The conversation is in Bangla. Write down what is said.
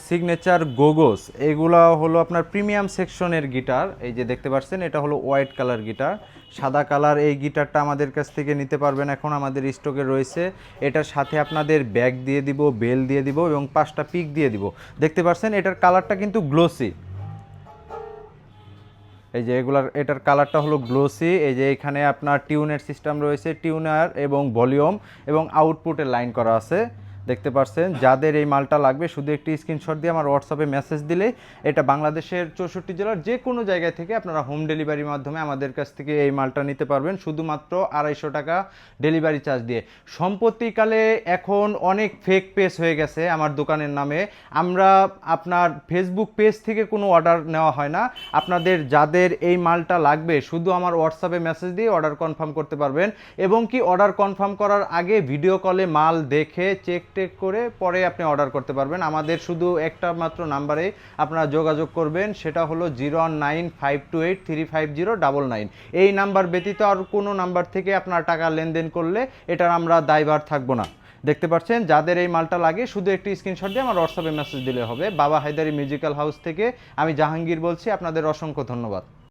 সিগনেচার গোগোস, এগুলা হলো আপনার প্রিমিয়াম সেকশনের গিটার। এই যে দেখতে পাচ্ছেন, এটা হলো হোয়াইট কালার গিটার, সাদা কালার। এই গিটারটা আমাদের কাছ থেকে নিতে পারবেন, এখন আমাদের স্টকে রয়েছে। এটার সাথে আপনাদের ব্যাগ দিয়ে দিব, বেল দিয়ে দিব এবং 5টা পিক দিয়ে দিব। দেখতে পাচ্ছেন এটার কালারটা কিন্তু গ্লোসি। এই যে এটার কালারটা হলো গ্লোসি। এই যে এখানে আপনার টিউনের সিস্টেম রয়েছে, টিউনার এবং ভলিউম এবং আউটপুটের লাইন করা আছে। দেখতে পাচ্ছেন, যাদের এই মালটা লাগবে শুধু একটি স্ক্রিনশট দিয়ে আমার হোয়াটসঅ্যাপে মেসেজ দিলে এটা বাংলাদেশের 64 জেলার যে কোনো জায়গায় থেকে আপনারা হোম ডেলিভারির মাধ্যমে আমাদের কাছ থেকে এই মালটা নিতে পারবেন, শুধুমাত্র 250 টাকা ডেলিভারি চার্জ দিয়ে। সম্প্রতিকালে এখন অনেক ফেক পেজ হয়ে গেছে আমার দোকানের নামে। আমরা আপনার ফেসবুক পেজ থেকে কোনো অর্ডার নেওয়া হয় না। আপনাদের যাদের এই মালটা লাগবে শুধু আমার হোয়াটসঅ্যাপে মেসেজ দিয়ে অর্ডার কনফার্ম করতে পারবেন, এবং কি অর্ডার কনফার্ম করার আগে ভিডিও কলে মাল দেখে চেক টেক করে পরে আপনি অর্ডার করতে পারবেন। আমাদের শুধু একটা মাত্র নাম্বারে আপনারা যোগাযোগ করবেন, সেটা হলো 09528350999। এই নাম্বার ব্যতীত আর কোনো নাম্বার থেকে আপনার টাকা লেনদেন করলে এটার আমরা দায়ভার থাকবো না। দেখতে পাচ্ছেন, যাদের এই মালটা লাগে শুধু একটি স্ক্রিনশট দিয়ে আমার হোয়াটসঅ্যাপে মেসেজ দিলে হবে। বাবা হায়দারি মিউজিক্যাল হাউস থেকে আমি জাহাঙ্গীর বলছি, আপনাদের অসংখ্য ধন্যবাদ।